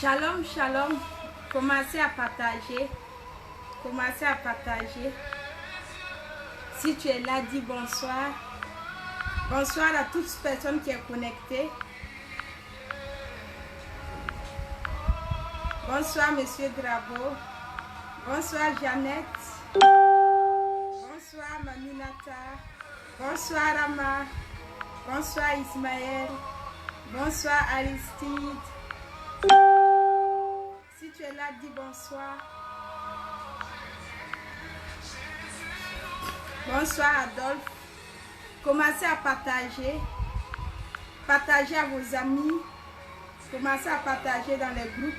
Shalom, shalom. Commencez à partager. Commencez à partager. Si tu es là, dis bonsoir. Bonsoir à toute personne qui est connectée. Bonsoir, Monsieur Drabo. Bonsoir, Jeannette. Bonsoir, Maminata. Bonsoir, Rama. Bonsoir, Ismaël. Bonsoir, Aristide. Si tu es là, dis bonsoir. Bonsoir, Adolphe. Commencez à partager. Partagez à vos amis. Commencez à partager dans les groupes.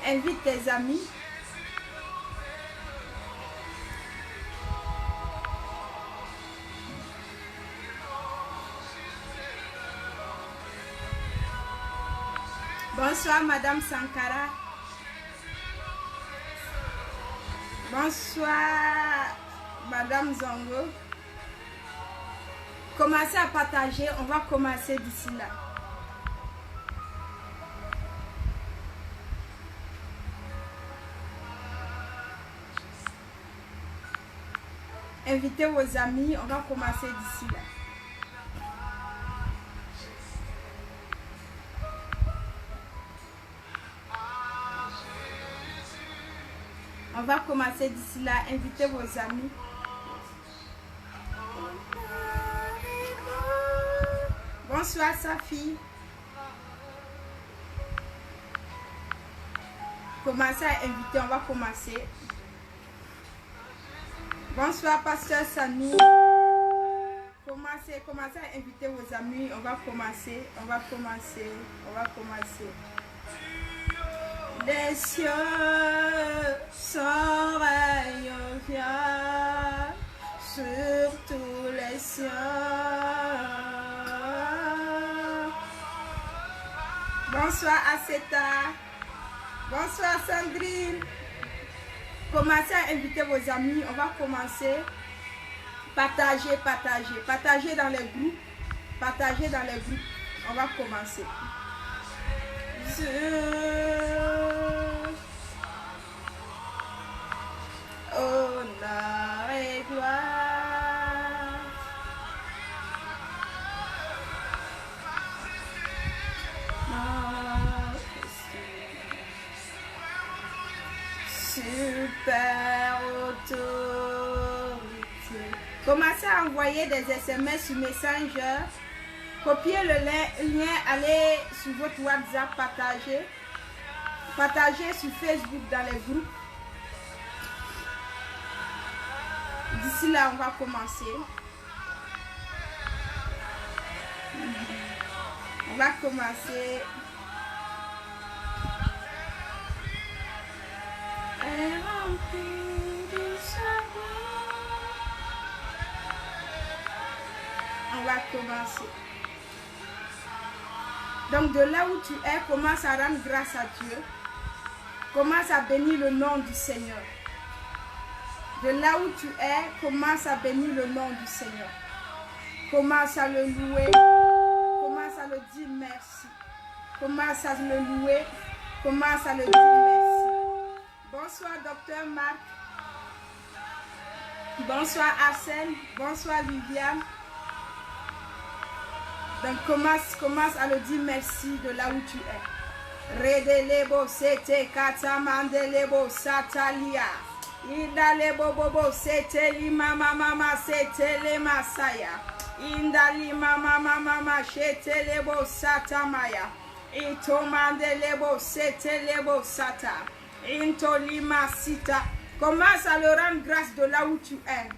Invite tes amis. Bonsoir, Madame Sankara. Bonsoir, Madame Zongo. Commencez à partager. On va commencer d'ici là. Invitez vos amis. On va commencer d'ici là. On va commencer d'ici là. Invitez vos amis. Bonsoir, Safi. Commencez à inviter. On va commencer. Bonsoir, Pasteur Samy. Commencez à inviter vos amis. On va commencer. On va commencer. On va commencer. Les cieux, son rayon vient sur tous les cieux. Bonsoir Aceta. Bonsoir Sandrine. Commencez à inviter vos amis. On va commencer. Partagez, partagez. Partagez dans les groupes. Partagez dans les groupes. On va commencer. Honneur et gloire. Super autorité. Commencez à envoyer des SMS sur Messenger. Copiez le lien, allez sur votre WhatsApp, partagez. Partagez sur Facebook dans les groupes. D'ici là, on va commencer. On va commencer. On va commencer. Donc de là où tu es, commence à rendre grâce à Dieu. Commence à bénir le nom du Seigneur. De là où tu es, commence à bénir le nom du Seigneur. Commence à le louer. Commence à le dire merci. Commence à le louer. Commence à le dire merci. Bonsoir, Docteur Marc. Bonsoir, Arsène. Bonsoir, Viviane. Donc commence à le dire merci de là où tu es. Redelebo sete katamandelebo satalia. Indalebo bobo sete lima mama sete le masaya. Indali mama sete lebo satamaya. Itomandelebo sete lebo sata. Intolima sita. Commence à le rendre grâce de là où tu es.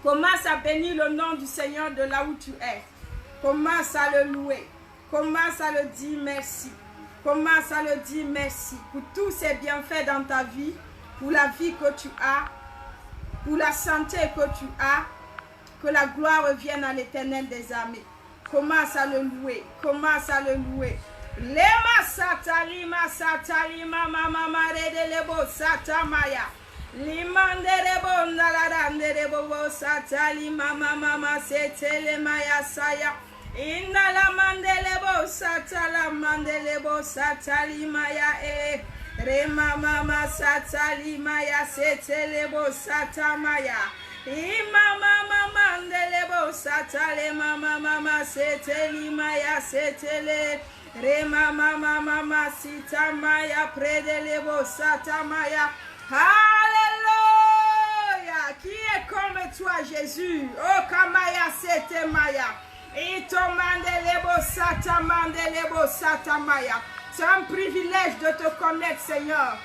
Commence à bénir le nom du Seigneur de là où tu es. Commence à le louer. Commence à le dire merci. Commence à le dire merci pour tous ces bienfaits dans ta vie, pour la vie que tu as, pour la santé que tu as. Que la gloire revienne à l'Éternel des armées. Commence à le louer. Commence à le louer. Lema sata lima mama redelebo sata maya. Limanderebo ndalarandebo sata lima mama sete le maya saya. Inda la mandelebo satala mandelebo satali maya e. Rema mama satali maya setelebo satamaya. Imama mama ndelebo satale mama mama seteli maya setele. Rema mama mama sitamaya predelebo satamaya. Alléluia. Qui est comme toi, Jésus? Oh, Kamaya Setemaya. C'est un privilège de te connaître, Seigneur.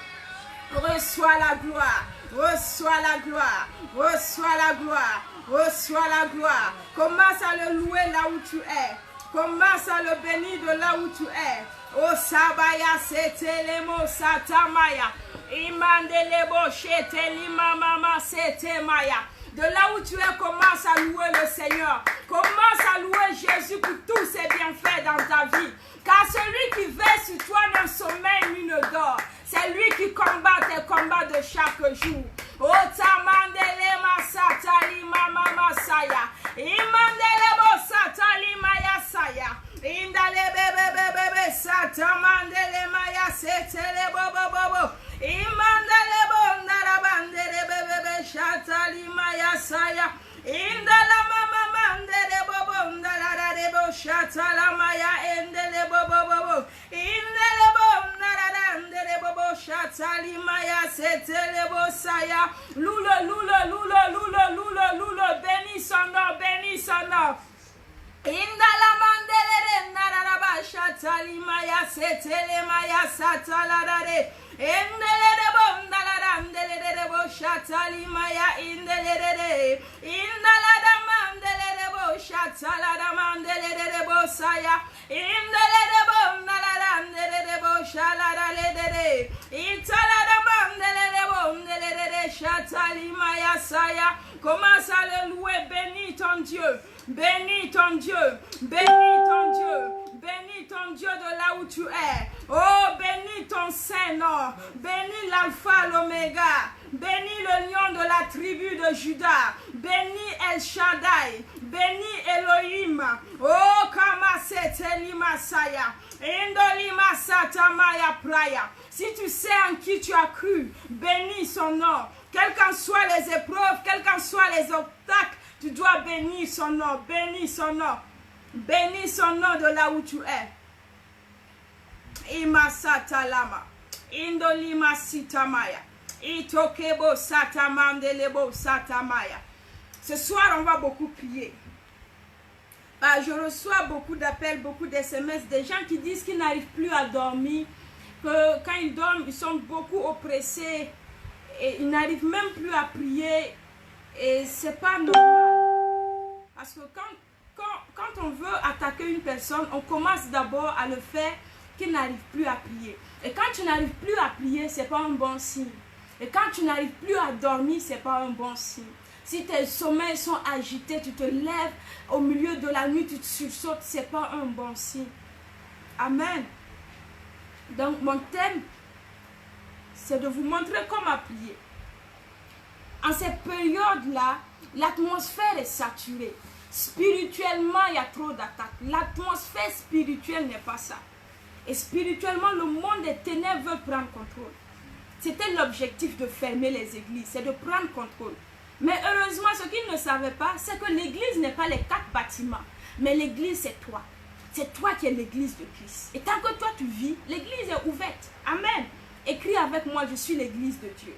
Reçois la gloire. Reçois la gloire. Reçois la gloire. Reçois la gloire. Commence à le louer là où tu es. Commence à le bénir de là où tu es. Oh Sabaya Setelemo Satamaya. Imandelebo Shetelima Mama Setemaya. De là où tu es, commence à louer le Seigneur. Commence à louer Jésus pour tous ses bienfaits dans ta vie. Car celui qui veille sur toi ne sommeille ni ne dort. C'est lui qui combat tes combats de chaque jour. Oh tamandele masatali mama masaya. Imandele bo satali maya saya. Indale bebe satamandele maya setele bobo. Imandele bo narabandele bebe shatali maya saya. Indala mama mandele bobo ndala bo shatala maya endele bobo. Indele bo narabandele bobo shatali maya setele bo saya. Loulo, bénis son nom. Indala mandele naraba shatali maya setele maya sataladare. Indele de bondala ndele de bo shatali maya indele de. Indala da mandele de bo shatala da mandele de bo saya. Indele de bondala ndele de bo shalada le de. Itala da mandele de bondele de shatali maya saya. Commence à le louer, bénis ton Dieu. Bénis ton Dieu, bénis ton Dieu, bénis ton Dieu de là où tu es. Oh, bénis ton Saint-Nom, bénis l'Alpha, l'Oméga, bénis le lion de la tribu de Juda, bénis El Shaddai, bénis Elohim. Oh, Kamasete Limasaya, Indolima Satamaya Praya. Si tu sais en qui tu as cru, bénis son nom. Quelles qu'en soient les épreuves, quels qu'en soient les obstacles, tu dois bénir son nom, bénis son nom. Bénis son nom de là où tu es. Ima satalama. Indolima sitamaya. Itokebo satamandelebo satamaya. Ce soir, on va beaucoup prier. Je reçois beaucoup d'appels, beaucoup d'SMS, des gens qui disent qu'ils n'arrivent plus à dormir, que quand ils dorment, ils sont beaucoup oppressés et ils n'arrivent même plus à prier. Et c'est pas normal. Parce que quand on veut attaquer une personne, on commence d'abord à le faire qu'il n'arrive plus à prier. Et quand tu n'arrives plus à prier, c'est pas un bon signe. Et quand tu n'arrives plus à dormir, c'est pas un bon signe. Si tes sommeils sont agités, tu te lèves au milieu de la nuit, tu te sursautes, c'est pas un bon signe. Amen. Donc mon thème, c'est de vous montrer comment prier. En cette période-là, l'atmosphère est saturée. Spirituellement, il y a trop d'attaques. L'atmosphère spirituelle n'est pas ça. Et spirituellement, le monde des ténèbres veut prendre contrôle. C'était l'objectif de fermer les églises, c'est de prendre contrôle. Mais heureusement, ce qu'ils ne savaient pas, c'est que l'église n'est pas les 4 bâtiments. Mais l'église, c'est toi. C'est toi qui es l'église de Christ. Et tant que toi, tu vis, l'église est ouverte. Amen. Écris avec moi, je suis l'église de Dieu.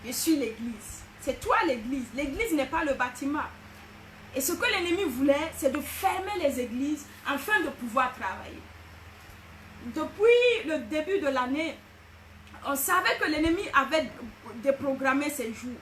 Je suis l'église. C'est toi l'église. L'église n'est pas le bâtiment. Et ce que l'ennemi voulait, c'est de fermer les églises afin de pouvoir travailler. Depuis le début de l'année, on savait que l'ennemi avait déprogrammé ses jours.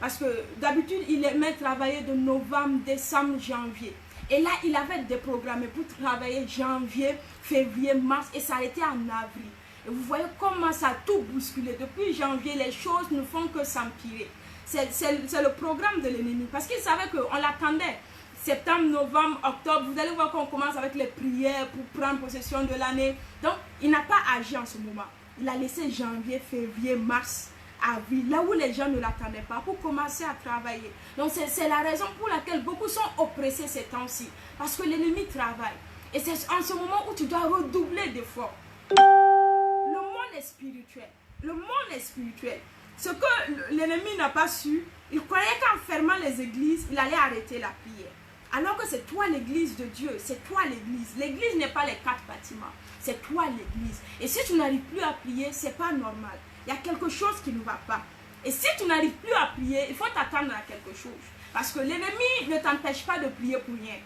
Parce que d'habitude, il aimait travailler de novembre, décembre, janvier. Et là, il avait déprogrammé pour travailler janvier, février, mars et s'arrêter en avril. Et vous voyez comment ça a tout bousculé. Depuis janvier, les choses ne font que s'empirer. C'est le programme de l'ennemi. Parce qu'il savait qu'on l'attendait. Septembre, novembre, octobre, vous allez voir qu'on commence avec les prières pour prendre possession de l'année. Donc, il n'a pas agi en ce moment. Il a laissé janvier, février, mars, à vivre là où les gens ne l'attendaient pas pour commencer à travailler. Donc c'est la raison pour laquelle beaucoup sont oppressés ces temps-ci. Parce que l'ennemi travaille. Et c'est en ce moment où tu dois redoubler d'efforts. Le monde est spirituel. Le monde est spirituel. Ce que l'ennemi n'a pas su, il croyait qu'en fermant les églises, il allait arrêter la prière. Alors que c'est toi l'église de Dieu, c'est toi l'église. L'église n'est pas les 4 bâtiments, c'est toi l'église. Et si tu n'arrives plus à prier, c'est pas normal. Il y a quelque chose qui ne va pas. Et si tu n'arrives plus à prier, il faut t'attendre à quelque chose. Parce que l'ennemi ne t'empêche pas de prier pour rien.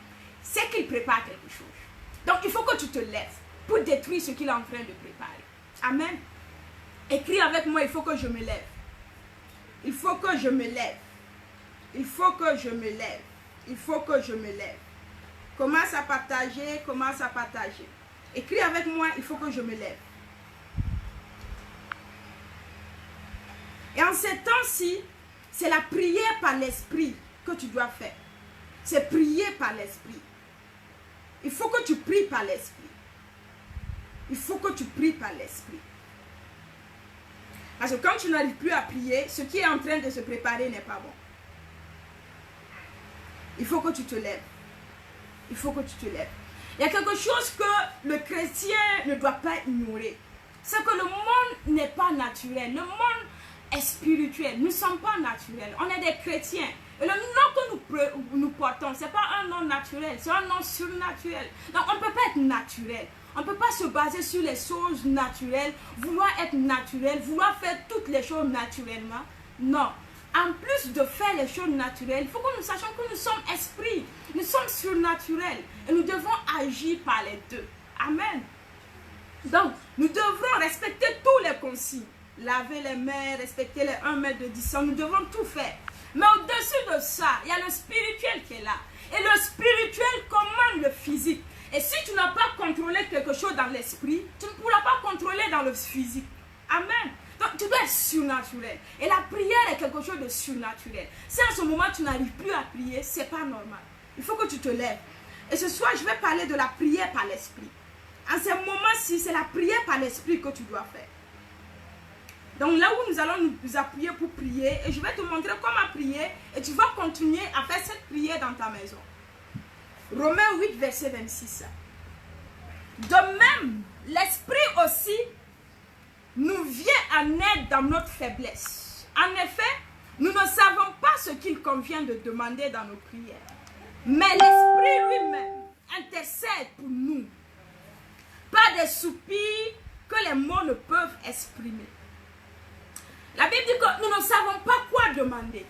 C'est qu'il prépare quelque chose. Donc il faut que tu te lèves pour détruire ce qu'il est en train de préparer. Amen. Écris avec moi, il faut que je me lève. Il faut que je me lève. Il faut que je me lève. Il faut que je me lève. Commence à partager, commence à partager. Écris avec moi, il faut que je me lève. Et en ces temps-ci, c'est la prière par l'esprit que tu dois faire. C'est prier par l'esprit. Il faut que tu pries par l'esprit. Il faut que tu pries par l'esprit. Parce que quand tu n'arrives plus à prier, ce qui est en train de se préparer n'est pas bon. Il faut que tu te lèves. Il faut que tu te lèves. Il y a quelque chose que le chrétien ne doit pas ignorer. C'est que le monde n'est pas naturel. Le monde est spirituel. Nous ne sommes pas naturels. On est des chrétiens. Et le nom que nous portons, ce n'est pas un nom naturel. C'est un nom surnaturel. Donc on ne peut pas être naturel. On ne peut pas se baser sur les choses naturelles, vouloir être naturel, vouloir faire toutes les choses naturellement. Non. En plus de faire les choses naturelles, il faut que nous sachions que nous sommes esprits. Nous sommes surnaturels. Et nous devons agir par les deux. Amen. Donc, nous devrons respecter tous les consignes. Laver les mains, respecter les 1 mètre de distance. Nous devons tout faire. Mais au-dessus de ça, il y a le spirituel qui est là. Et le spirituel commande le physique. Et si tu n'as pas contrôlé quelque chose dans l'esprit, tu ne pourras pas contrôler dans le physique. Amen. Donc tu dois être surnaturel. Et la prière est quelque chose de surnaturel. Si en ce moment tu n'arrives plus à prier, ce n'est pas normal. Il faut que tu te lèves. Et ce soir, je vais parler de la prière par l'esprit. En ce moment-ci, c'est la prière par l'esprit que tu dois faire. Donc là où nous allons nous appuyer pour prier, et je vais te montrer comment prier, et tu vas continuer à faire cette prière dans ta maison. Romains 8, verset 26. De même, l'esprit aussi nous vient en aide dans notre faiblesse. En effet, nous ne savons pas ce qu'il convient de demander dans nos prières. Mais l'esprit lui-même intercède pour nous par des soupirs que les mots ne peuvent exprimer. La Bible dit que nous ne savons pas quoi demander.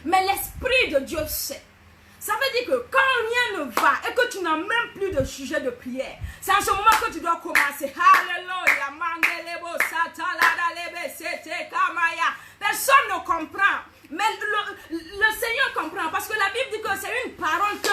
Mais l'Esprit de Dieu sait. Ça veut dire que quand rien ne va et que tu n'as même plus de sujet de prière, c'est en ce moment que tu dois commencer. Alléluia. Personne ne comprend. Mais le Seigneur comprend. Parce que la Bible dit que c'est une parole que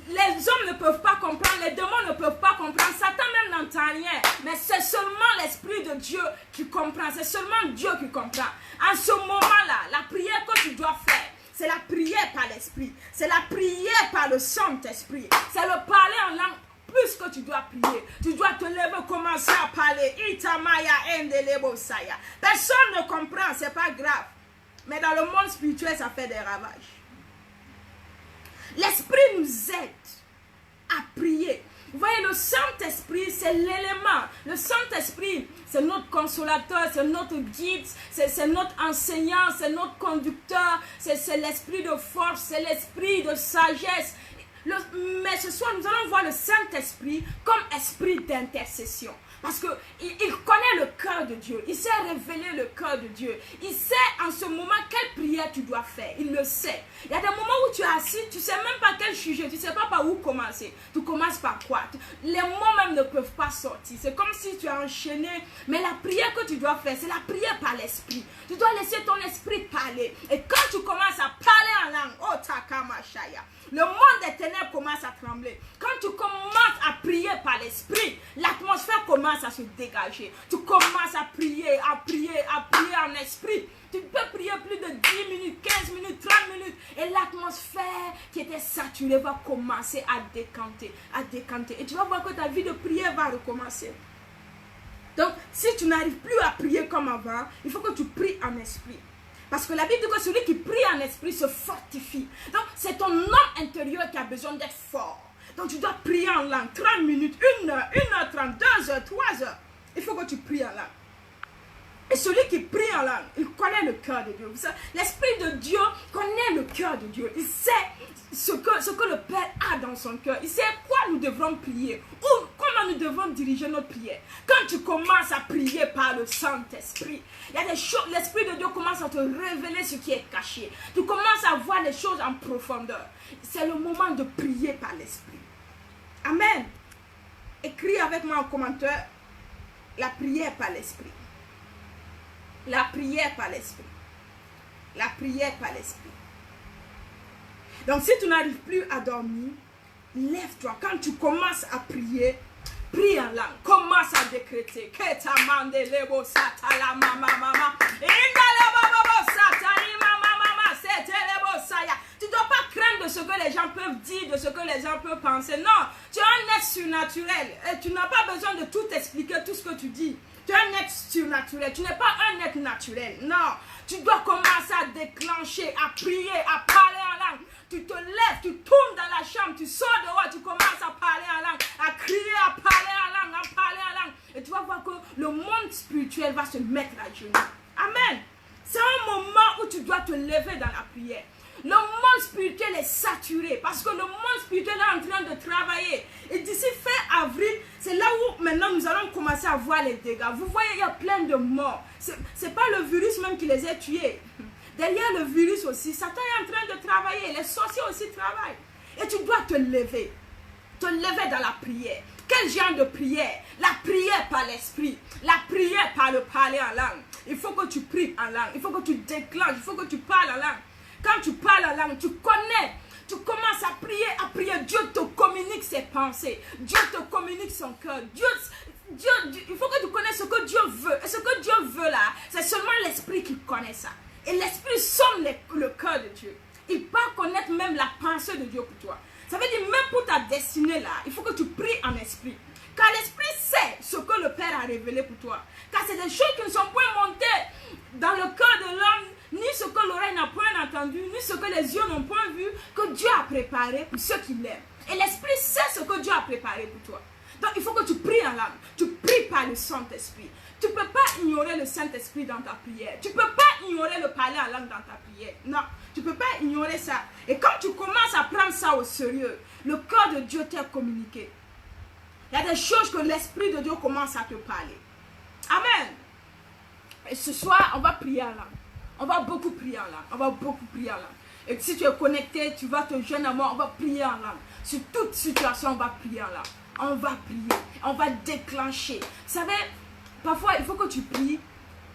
les hommes ne peuvent pas comprendre, les démons ne peuvent pas comprendre, Satan même n'entend rien, mais c'est seulement l'Esprit de Dieu qui comprend, c'est seulement Dieu qui comprend. En ce moment-là, la prière que tu dois faire, c'est la prière par l'Esprit, c'est la prière par le Saint-Esprit, c'est le parler en langue. Plus que tu dois prier, tu dois te lever, commencer à parler. Personne ne comprend, c'est pas grave, mais dans le monde spirituel, ça fait des ravages. L'Esprit nous aide à prier. Vous voyez, le Saint-Esprit, c'est l'élément. Le Saint-Esprit, c'est notre consolateur, c'est notre guide, c'est notre enseignant, c'est notre conducteur, c'est l'esprit de force, c'est l'esprit de sagesse. Mais ce soir, nous allons voir le Saint-Esprit comme esprit d'intercession. Parce qu'il connaît le cœur de Dieu. Il sait révéler le cœur de Dieu. Il sait en ce moment quelle prière tu dois faire. Il le sait. Il y a des moments où tu es assis, tu ne sais même pas quel sujet, tu ne sais pas par où commencer. Tu commences par quoi? Les mots même ne peuvent pas sortir. C'est comme si tu as enchaîné. Mais la prière que tu dois faire, c'est la prière par l'esprit. Tu dois laisser ton esprit parler. Et quand tu commences à parler en langue, oh takamashaya, le monde des ténèbres commence à trembler. Quand tu commences à prier par l'esprit, l'atmosphère commence à se dégager. Tu commences à prier en esprit. Tu peux prier plus de 10 minutes, 15 minutes, 30 minutes. Et l'atmosphère qui était saturée va commencer à décanter, à décanter. Et tu vas voir que ta vie de prière va recommencer. Donc, si tu n'arrives plus à prier comme avant, il faut que tu pries en esprit. Parce que la Bible dit que celui qui prie en esprit se fortifie. Donc, c'est ton homme intérieur qui a besoin d'être fort. Donc, tu dois prier en langue. 30 minutes, 1 heure, 1h30, 2 heures, 3 heures. Il faut que tu pries en langue. Et celui qui prie en langue, il connaît le cœur de Dieu. L'Esprit de Dieu connaît le cœur de Dieu. Il sait ce que le Père a dans son cœur. Il sait quoi nous devrons prier. Ou comment nous devons diriger notre prière. Quand tu commences à prier par le Saint-Esprit, il y a des choses, l'Esprit de Dieu commence à te révéler ce qui est caché. Tu commences à voir les choses en profondeur. C'est le moment de prier par l'Esprit. Amen. Écris avec moi en commentaire la prière par l'Esprit. La prière par l'Esprit. La prière par l'Esprit. Donc si tu n'arrives plus à dormir, lève-toi. Quand tu commences à prier, prie en langue. Commence à décréter. Tu ne dois pas craindre de ce que les gens peuvent dire, de ce que les gens peuvent penser. Non, tu es un être surnaturel. Et tu n'as pas besoin de tout expliquer, tout ce que tu dis. Tu es un être surnaturel. Tu n'es pas un être naturel. Non. Tu dois commencer à déclencher, à prier, à parler en langue. Tu te lèves, tu tournes dans la chambre, tu sors dehors, tu commences à parler en langue, à crier, à parler en langue, à parler en langue. Et tu vas voir que le monde spirituel va se mettre à genoux. Amen. C'est un moment où tu dois te lever dans la prière. Le monde spirituel est saturé parce que le monde spirituel est en train de travailler. Et d'ici fin avril, c'est là où maintenant nous allons commencer à voir les dégâts. Vous voyez, il y a plein de morts. Ce n'est pas le virus même qui les a tués. Derrière le virus aussi, Satan est en train de travailler. Les sorciers aussi travaillent. Et tu dois te lever. Te lever dans la prière. Quel genre de prière? La prière par l'esprit. La prière par le parler en langue. Il faut que tu pries en langue. Il faut que tu déclenches. Il faut que tu parles en langue. Quand tu parles en langue, tu connais. Tu commences à prier. Dieu te communique ses pensées. Dieu te communique son cœur. Dieu, il faut que tu connaisses ce que Dieu veut. Et ce que Dieu veut là, c'est seulement l'esprit qui connaît ça. Et l'esprit sonne le cœur de Dieu. Il peut connaître même la pensée de Dieu pour toi. Ça veut dire même pour ta destinée là, il faut que tu pries en esprit. Car l'esprit sait ce que le Père a révélé pour toi. Car c'est des choses qui ne sont point montées dans le cœur de l'homme, ni ce que l'oreille n'a point entendu, ni ce que les yeux n'ont point vu, que Dieu a préparé pour ceux qui l'aiment. Et l'esprit sait ce que Dieu a préparé pour toi. Donc il faut que tu pries en langue. Tu pries par le Saint-Esprit. Tu ne peux pas ignorer le Saint-Esprit dans ta prière. Tu ne peux pas ignorer le parler en langue dans ta prière. Non, tu ne peux pas ignorer ça. Et quand tu commences à prendre ça au sérieux, le cœur de Dieu t'a communiqué. Il y a des choses que l'Esprit de Dieu commence à te parler. Amen. Et ce soir, on va prier en langue. On va beaucoup prier en langue. On va beaucoup prier en langue. Et si tu es connecté, tu vas te joindre à moi. On va prier en langue. Sur toute situation, on va prier en langue. On va prier. On va déclencher. Vous savez, parfois, il faut que tu pries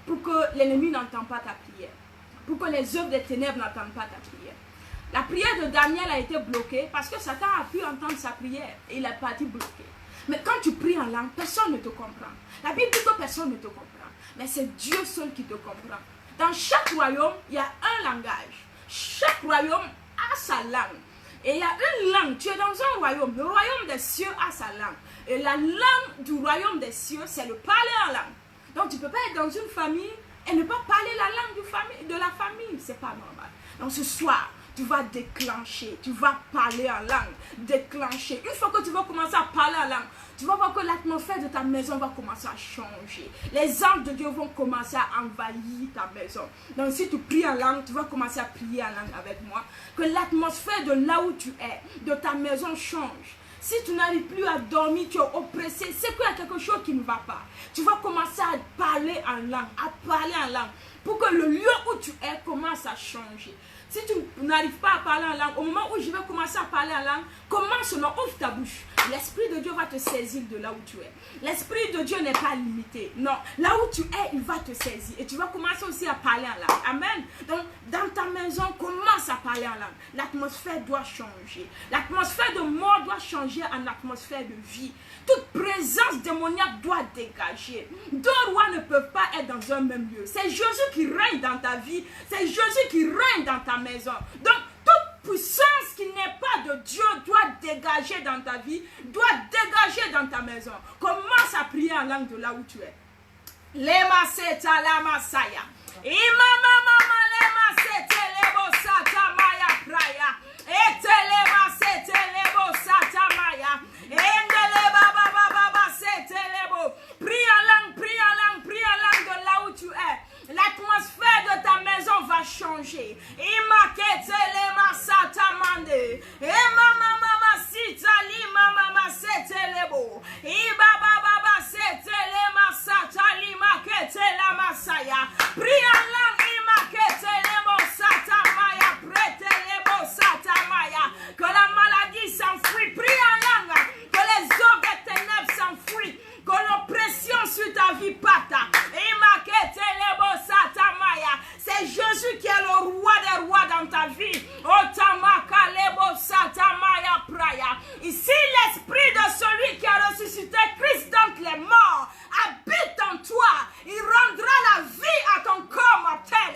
pour que l'ennemi n'entende pas ta prière. Pour que les œuvres des ténèbres n'entendent pas ta prière. La prière de Daniel a été bloquée parce que Satan a pu entendre sa prière. Et il est parti bloqué. Mais quand tu pries en langue, personne ne te comprend. La Bible dit que personne ne te comprend. Mais c'est Dieu seul qui te comprend. Dans chaque royaume, il y a un langage. Chaque royaume a sa langue. Et il y a une langue. Tu es dans un royaume. Le royaume des cieux a sa langue. Et la langue du royaume des cieux, c'est le parler en langue. Donc tu ne peux pas être dans une famille et ne pas parler la langue de la famille. Ce n'est pas normal. Donc ce soir, tu vas déclencher. Tu vas parler en langue. Déclencher. Une fois que tu vas commencer à parler en langue, tu vas voir que l'atmosphère de ta maison va commencer à changer. Les anges de Dieu vont commencer à envahir ta maison. Donc si tu pries en langue, tu vas commencer à prier en langue avec moi. Que l'atmosphère de là où tu es, de ta maison change. Si tu n'arrives plus à dormir, tu es oppressé, c'est qu'il y a quelque chose qui ne va pas. Tu vas commencer à parler en langue, pour que le lieu où tu es commence à changer. Si tu n'arrives pas à parler en langue, au moment où je vais commencer à parler en langue, commence seulement, ouvre ta bouche. L'Esprit de Dieu va te saisir de là où tu es. L'Esprit de Dieu n'est pas limité. Non, là où tu es, il va te saisir. Et tu vas commencer aussi à parler en langue. Amen. Donc, dans ta maison, commence à parler en langue. L'atmosphère doit changer. L'atmosphère de mort doit changer en atmosphère de vie. Toute présence démoniaque doit dégager. Deux rois ne peuvent pas être dans un même lieu. C'est Jésus qui règne dans ta vie. C'est Jésus qui règne dans ta maison. Donc, toute puissance qui n'est pas de Dieu doit dégager dans ta vie, doit dégager dans ta maison. Commence à prier en langue de là où tu es. Lema seta la masaya. Imama mama lema sete lebo sata maya praya. Etelema sete lebo sata maya. Endele baba baba sete lebo. Prie en langue de là où tu es. L'atmosphère de ta maison va changer. Imaketelema sata mande. Imama mama sita lima mama sete lebo. Ibaba baba sete lema sata lima ketela masaya. Prie en langue imaketelemo sata maya prete lebo sata maya. Que la maladie s'enfuit. Prie en langue. Que les eaux des ténèbres s'enfuient. Que l'oppression sur ta vie parte. C'est Jésus qui est le roi des rois dans ta vie. Ici, l'esprit de celui qui a ressuscité Christ d'entre les morts habite en toi. Il rendra la vie à ton corps mortel.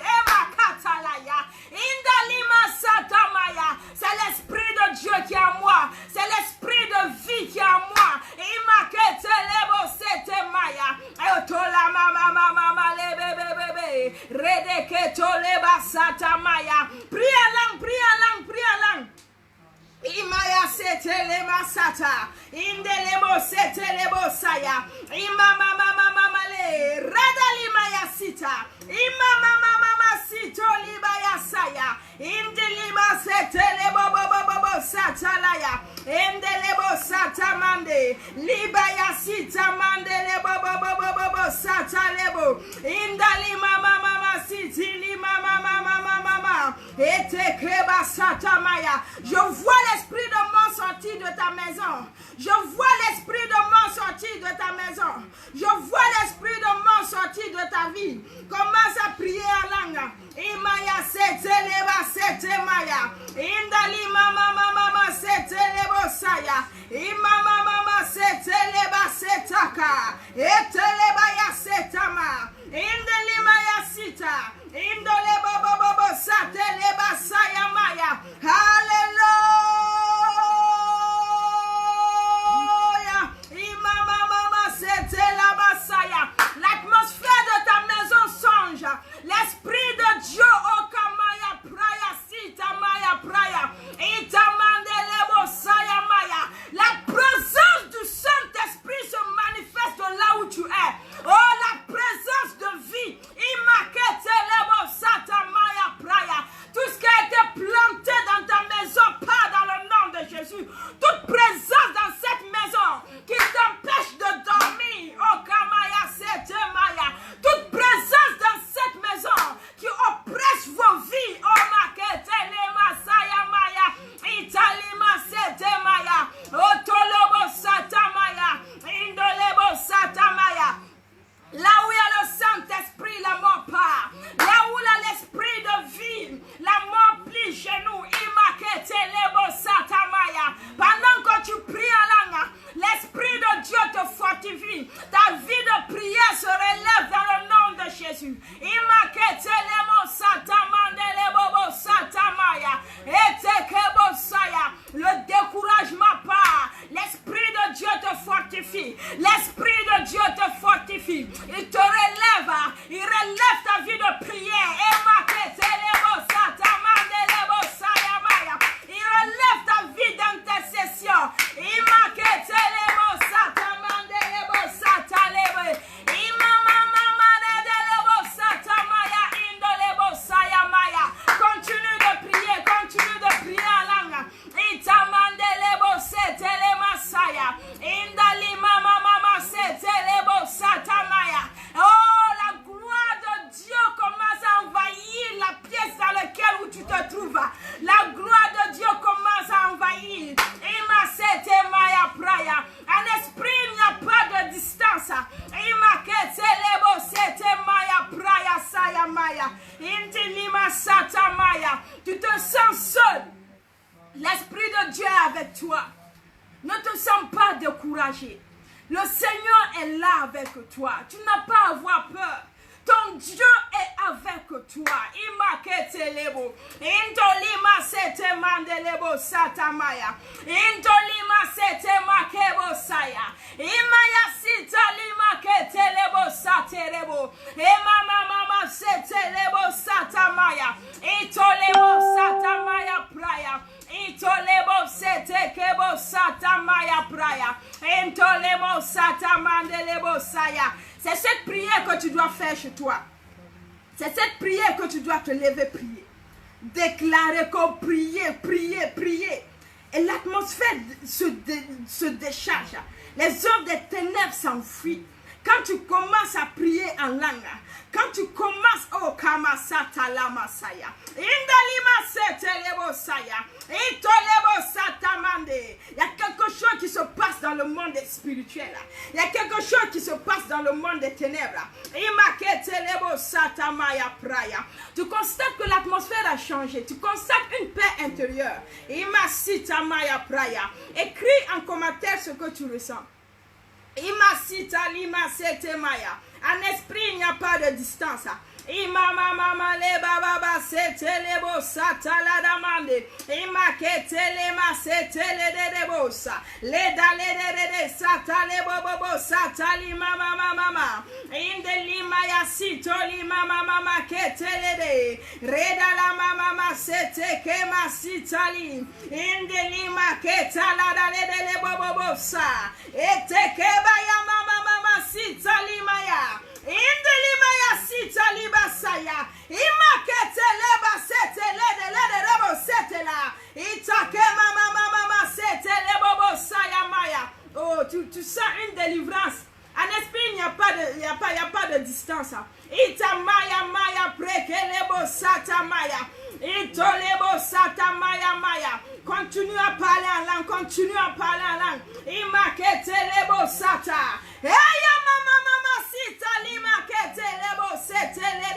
C'est l'esprit de Dieu qui est en moi. C'est l'esprit de vie qui est en moi. Prie en langue. Imaya setele masata, indelebo setele bosaya, imama mama le, radali maya sita, imama mama sito libaya saya, indelima setele bobo satalaya, indelebo satamande, libaya sita mandele bobo satalebo, indalima mama siti lima mama, etekreba satamaya. Je vois l'esprit de mort sortir de ta maison. Je vois l'esprit de mort sortir de ta maison. Je vois l'esprit de mort sortir de ta vie. Commence à prier en langue. Imaya seteleba setemaya. Indali mama setelebo saya. Imama mama seteleba setaka. Eteleba ya setama. Indali maya sita. Indole bobo sateleba saya maya. Alléluia. Imama mama setela basaya. L'atmosphère de ta maison change. L'esprit de Dieu okamaya praya sita maya praya. Itamandelebo saya maya. La présence du Saint-Esprit se manifeste là où tu es. Oh, la présence de vie. Imaketelebo sata maya praya. Tout ce qui a été planté dans ta maison, pas dans le nom de Jésus. Toute présence dans cette maison qui t'empêche de dormir. Oh, kamaya sete maya. Toute présence dans cette maison qui oppresse vos vies. Oh, maketelema saya maya. Italima sete maya. Otolobo sata maya. Indolebo sata maya. Là où il y a le Saint-Esprit, la mort part. Là où il y a l'esprit de vie, la mort plie chez nous. Pendant que tu pries en langue, l'Esprit de Dieu te fortifie. Ta vie de prière se relève dans le nom de Jésus. Le découragement part. L'Esprit de Dieu te fortifie. L'Esprit de Dieu te fortifie. Il te relève. Il relève ta vie de prière. Il relève ta vie d'intercession. Continue de prier en langue. Oh, la gloire de Dieu commence à envahir la pièce dans laquelle où tu te trouves. La gloire de Dieu commence à envahir. En esprit, il n'y a pas de distance. Tu te sens seul. L'Esprit de Dieu est avec toi. Ne te sens pas découragé. Le Seigneur est là avec toi. Tu n'as pas à avoir peur. Ton Dieu est avec toi. Imaketelebo. Intolima sete mandelebo satamaya. Intolima sete makebo saya. Imaya sita lima ketelebo satamaya. saterebo. E mama setelebo satamaya. Itolebo satamaya praya. Itolebo setekebo satamaya praya. Intolebo satamandelebo saya. C'est cette prière que tu dois faire chez toi. C'est cette prière que tu dois te lever, prier. Déclarer comme prier. Et l'atmosphère se décharge. Les œuvres des ténèbres s'enfuient. Quand tu commences à prier en langue, quand tu commences, oh kamasata la masaya, indalima setelebo saya, itolebo satamande. Il y a quelque chose qui se passe dans le monde spirituel. Il y a quelque chose qui se passe dans le monde des ténèbres. Imaketelebo satamaya praya. Tu constates que l'atmosphère a changé. Tu constates une paix intérieure. Imasitamaya praya. Écris en commentaire ce que tu ressens. Imasita lima sete maya. En esprit, il n'y a pas de distance. Imama mama le baba sete lebo sata la damande. Imakete le ma sete le de bosa. Le dale de sata le bobo sata lima mama. Inde lima ya sito lima mama kete le de. Reda la mama sete ke ma sita li. Inde lima kete la dale de le bobo sa. Ete ke ba ya mama sita lima ya. Indelimaya sita libasaya. Imakete leba sete le rebo sete la. Itake mama sete lebo saya maya. Oh, tu sens une délivrance. En esprit, il n'y a pas de distance. Itamaya preke lebo sata maya. Itolebo sata maya. Continue à parler en langue. Continue à parler en langue. Imakete lebo sata. Eya mama sita lima kete lebo setele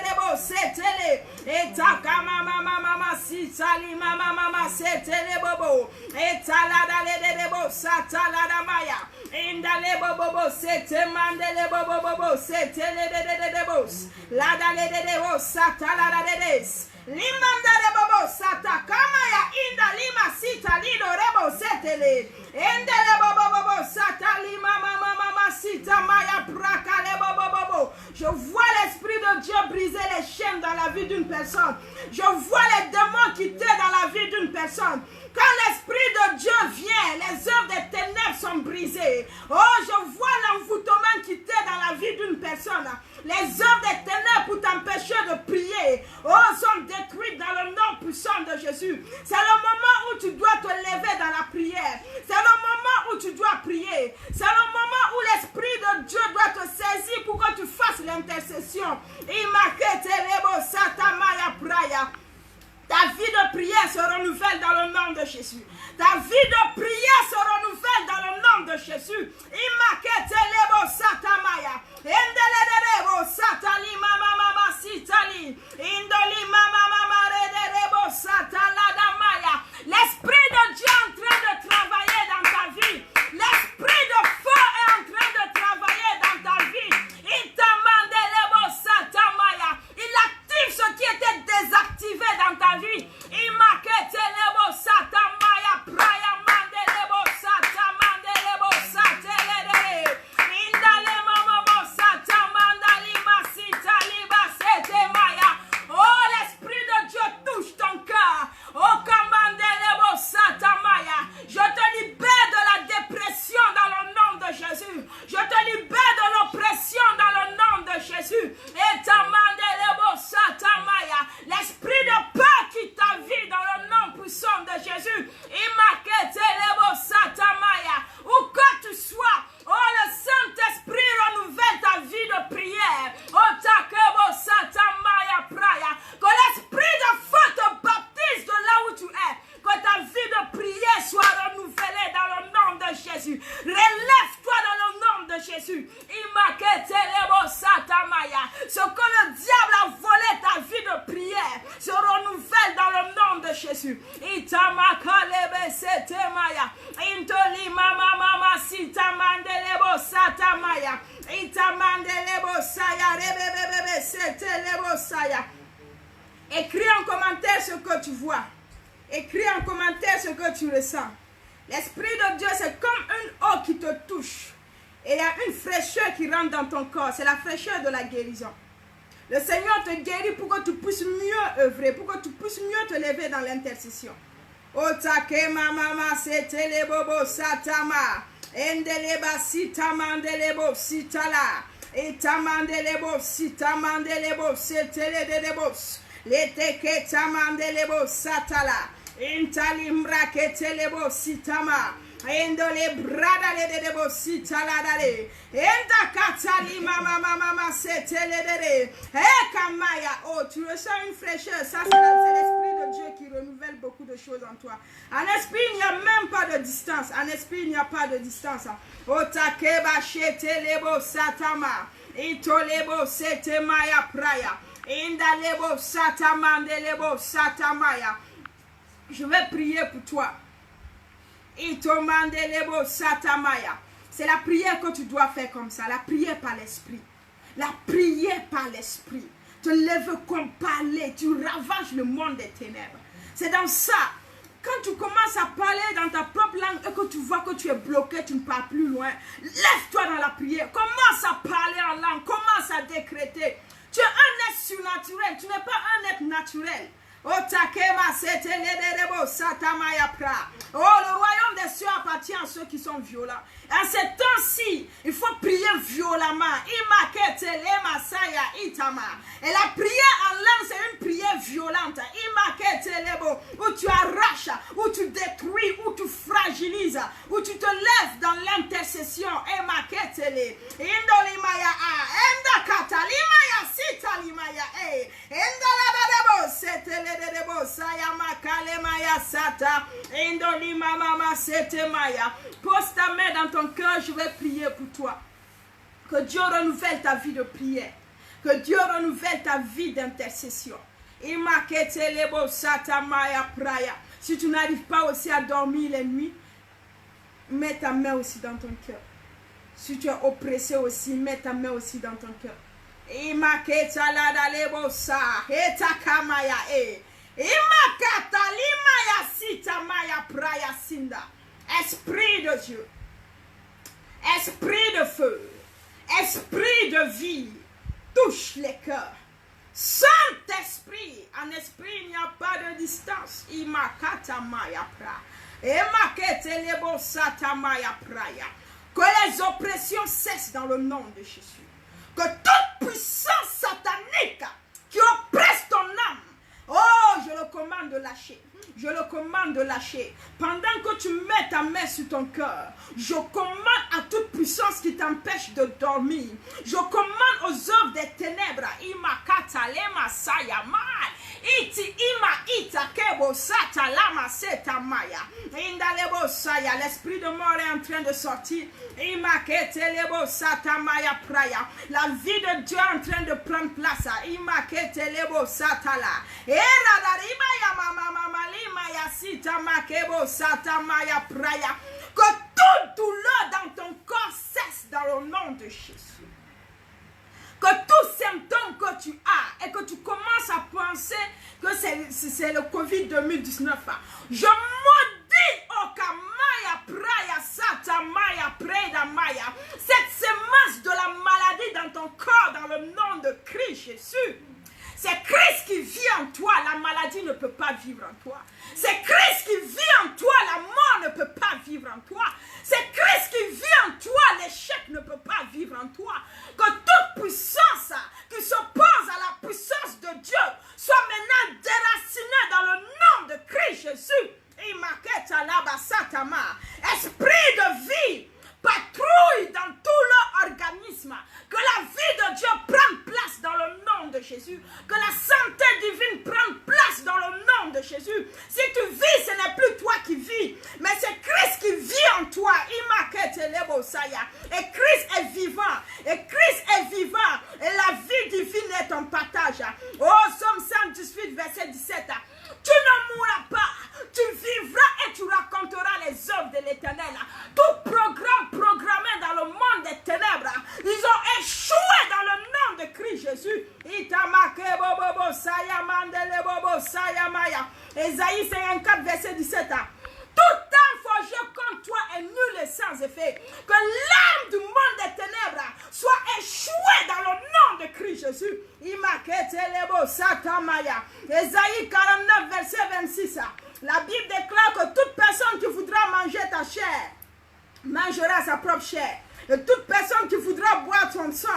lebo setele. Etaka mama sita lima mama setele bobo. Etalada lebo sata la damaya. Indale bobo sete mandele bobo setele lebo. Lada lebo sata la des. Limanda de bobo sata kamaya inda lima sita lido rebo setele. Endele bobo sata lima mama sita maya praka le bobo. Je vois l'esprit de Dieu briser les chaînes dans la vie d'une personne. Je vois les démons quitter dans la vie d'une personne. Quand l'esprit de Dieu vient, les œuvres des ténèbres sont brisées. Oh, je vois l'envoûtement quitter dans la vie d'une personne. Les œuvres des ténèbres pour t'empêcher de prier, oh, sont détruites dans le nom puissant de Jésus. C'est le moment où tu dois te lever dans la prière. C'est le moment où tu dois prier. C'est le moment où l'esprit de Dieu doit te saisir pour que tu fasses l'intercession. Ta vie de prière se renouvelle dans le nom de Jésus. Ta vie de prière se renouvelle dans le nom de Jésus. Imaketelebo satamaya. Endelebo satali mama sitali. Indoli mama rederebo sataladamaya. L'esprit de Dieu est en train de travailler dans ta vie. L'esprit de feu est en train de travailler dans ta vie. Itamandelebo satamaya. Il active ce qui était désactivé dans ta vie. Imaketelebo satamaya praya mandelebo satamandelebo satelere. Indalemo momo satamandalima sitaliba setemaya. Oh, l'esprit de Dieu touche ton cœur. Oh, kamandelebo satamaya. Je te libère de la dépression dans le nom de Jésus. Je te libère de l'oppression dans le nom de Jésus. Et tamandelebo satamaya. L'esprit de peur quitte ta vie dans le nom puissant de Jésus. Imaketelebo satamaya. Où que tu sois, oh, le Saint-Esprit renouvelle ta vie de prière. Oh, takebo satamaya praya. Que l'esprit de feu te baptise de là où tu es. Que ta vie de prière soit renouvelée dans le nom de Jésus. Relève-toi dans le nom de Jésus. Imaketelebo satamaya. Ce que le diable a volé ta vie de prière se renouvelle dans le nom de Jésus. Itamakalebe setemaya. Intoli mama sitamandelebo satamaya. Itamandelebo saya rebebebe setelebo saya. Écris en commentaire ce que tu vois. Écris en commentaire ce que tu ressens. L'Esprit de Dieu, c'est comme une eau qui te touche. Et il y a une fraîcheur qui rentre dans ton corps. C'est la fraîcheur de la guérison. Le Seigneur te guérit pour que tu puisses mieux œuvrer, pour que tu puisses mieux te lever dans l'intercession. Otake mama c'était les bobo satama. Endeleba sitamandelebo sitala. Etamandelebo sitamandelebo seteledebo. Leteke tamandelebo satala. Intalimra ketelebo sitama. Endole brada le debo sitala dale. Enda katali mama setele dele. Kamaya. Oh, tu ressens une fraîcheur. Ça, c'est l'Esprit de Dieu qui renouvelle beaucoup de choses en toi. En esprit, il n'y a même pas de distance. En esprit, il n'y a pas de distance. Otakeba shetelebo satama. Itolebo setemaya praya. Indalebo satamandelebo satamaya. Je vais prier pour toi. C'est la prière que tu dois faire comme ça. La prière par l'esprit. La prière par l'esprit. Te lèves comme parler. Tu ravages le monde des ténèbres. C'est dans ça. Quand tu commences à parler dans ta propre langue et que tu vois que tu es bloqué, tu ne pars plus loin, lève-toi dans la prière. Commence à parler en langue. Commence à décréter. Tu es un être surnaturel. Tu n'es pas un être naturel. Oh, le royaume des cieux appartient à ceux qui sont violents. En ces temps-ci, il faut prier violemment. Et la prière en langue, c'est une prière violente. Où tu arraches, où tu détruis, où tu fragilises, où tu te lèves dans l'intercession. Pose ta main dans ton cœur, je vais prier pour toi. Que Dieu renouvelle ta vie de prière. Que Dieu renouvelle ta vie d'intercession. Si tu n'arrives pas aussi à dormir les nuits, mets ta main aussi dans ton cœur. Si tu es oppressé aussi, mets ta main aussi dans ton cœur. Esprit de Dieu, esprit de feu, esprit de vie, touche les cœurs. Saint-Esprit, en esprit il n'y a pas de distance. Que les oppressions cessent dans le nom de Jésus. Que toute puissance satanique qui oppresse ton âme, oh, je le commande de lâcher. Je le commande de lâcher. Pendant que tu mets ta main sur ton cœur, je commande à toute puissance qui t'empêche de dormir. Je commande aux œuvres des ténèbres. L'esprit de mort est en train de sortir. La vie de Dieu est en train de prendre place. Que toute douleur dans ton corps cesse dans le nom de Jésus. Que tout symptôme que tu as et que tu commences à penser que c'est le Covid-2019, je maudis Okamaya Praya Satamaya Preda Maya, cette semence de la maladie dans ton corps dans le nom de Christ Jésus. C'est Christ qui vit en toi, la maladie ne peut pas vivre en toi. C'est Christ qui vit en toi, la mort ne peut pas vivre en toi. C'est Christ qui vit en toi, l'échec ne peut pas vivre en toi. Que toute puissance qui s'oppose à la puissance de Dieu soit maintenant déracinée dans le nom de Christ Jésus. Esprit de vie, patrouille dans tout leur organisme. Que la vie de Dieu prenne place dans le nom de Jésus. Que la santé divine prenne place dans le nom de Jésus. Si tu vis, ce n'est plus toi qui vis, mais c'est Christ qui vit en toi. Et Christ est vivant. Et Christ est vivant. Et la vie divine est ton partage. Oh, Somme 118, verset 17. Tu ne mourras pas. Tu vivras et tu raconteras les œuvres de l'Éternel. Tout programme programmé dans le monde des ténèbres, ils ont échoué dans le nom de Christ Jésus. Ésaïe 54, verset 17. Tout temps forgé contre toi est nul et sans effet. Que l'âme du monde Satamaya. Ésaïe 49, verset 26. La Bible déclare que toute personne qui voudra manger ta chair mangera sa propre chair. Et toute personne qui voudra boire ton sang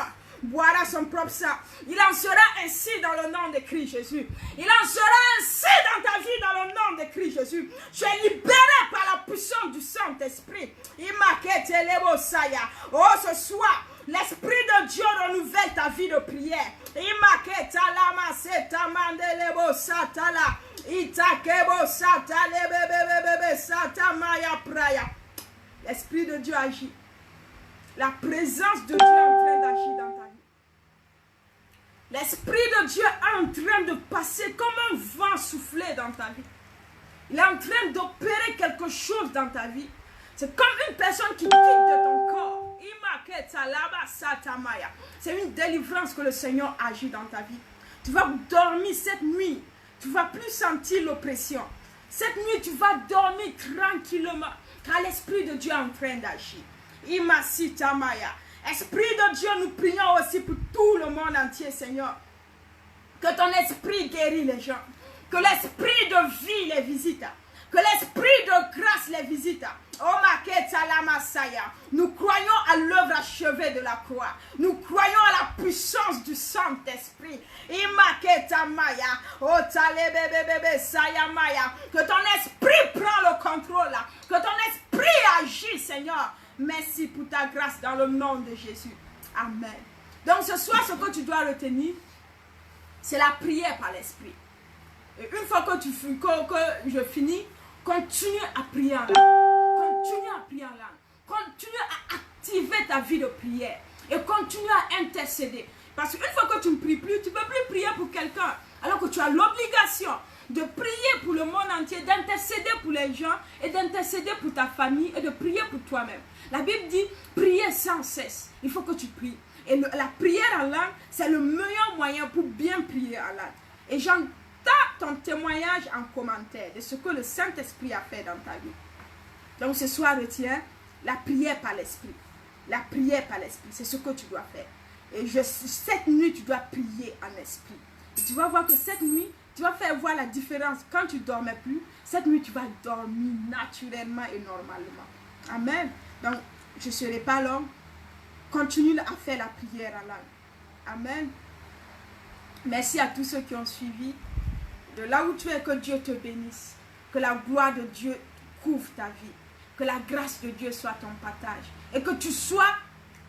boira son propre sang. Il en sera ainsi dans le nom de Christ Jésus. Il en sera ainsi dans ta vie dans le nom de Christ Jésus. Tu es libéré par la puissance du Saint-Esprit. Oh, ce soir, l'Esprit de Dieu renouvelle ta vie de prière. L'Esprit de Dieu agit. La présence de Dieu est en train d'agir dans ta vie. L'Esprit de Dieu est en train de passer comme un vent soufflé dans ta vie. Il est en train d'opérer quelque chose dans ta vie. C'est comme une personne qui quitte de ton corps. C'est une délivrance que le Seigneur agit dans ta vie. Tu vas dormir cette nuit. Tu ne vas plus sentir l'oppression. Cette nuit, tu vas dormir tranquillement. Car l'Esprit de Dieu est en train d'agir. Esprit de Dieu, nous prions aussi pour tout le monde entier, Seigneur. Que ton esprit guérit les gens. Que l'esprit de vie les visite. Que l'esprit de grâce les visite. Nous croyons à l'œuvre achevée de la croix. Nous croyons à la puissance du Saint-Esprit. Que ton esprit prend le contrôle. Que ton esprit agit, Seigneur. Merci pour ta grâce dans le nom de Jésus. Amen. Donc ce soir, ce que tu dois retenir, c'est la prière par l'esprit. Et une fois que je finis, continue à prier en langue. Continue à prier en langue. Continue à activer ta vie de prière. Et continue à intercéder. Parce qu'une fois que tu ne pries plus, tu ne peux plus prier pour quelqu'un. Alors que tu as l'obligation de prier pour le monde entier, d'intercéder pour les gens et d'intercéder pour ta famille et de prier pour toi-même. La Bible dit, prier sans cesse. Il faut que tu pries. Et la prière en langue, c'est le meilleur moyen pour bien prier en langue. Et j'entends ton témoignage en commentaire de ce que le Saint-Esprit a fait dans ta vie. Donc ce soir, retiens la prière par l'Esprit. La prière par l'Esprit, c'est ce que tu dois faire. Et cette nuit, tu dois prier en esprit. Et tu vas voir que cette nuit, tu vas faire voir la différence. Quand tu ne dormais plus, cette nuit, tu vas dormir naturellement et normalement. Amen. Donc, je ne serai pas long. Continue à faire la prière en langue. Amen. Merci à tous ceux qui ont suivi. De là où tu es, que Dieu te bénisse. Que la gloire de Dieu couvre ta vie. Que la grâce de Dieu soit ton partage. Et que tu sois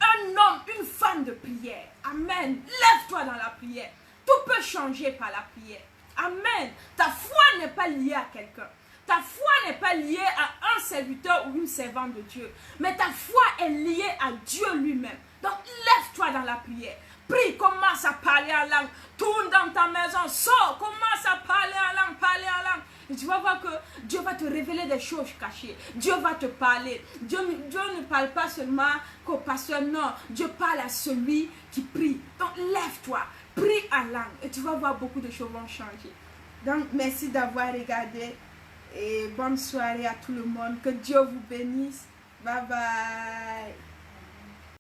un homme, une femme de prière. Amen. Lève-toi dans la prière. Tout peut changer par la prière. Amen. Ta foi n'est pas liée à quelqu'un. Ta foi n'est pas liée à un serviteur ou une servante de Dieu. Mais ta foi est liée à Dieu lui-même. Donc lève-toi dans la prière. Prie, commence à parler en langue. Tourne dans ta maison, sors, commence à parler en langue, parler en langue. Et tu vas voir que Dieu va te révéler des choses cachées. Dieu va te parler. Dieu ne parle pas seulement qu'au pasteur, non. Dieu parle à celui qui prie. Donc lève-toi, prie en langue. Et tu vas voir beaucoup de choses vont changer. Donc merci d'avoir regardé. Et bonne soirée à tout le monde. Que Dieu vous bénisse. Bye bye.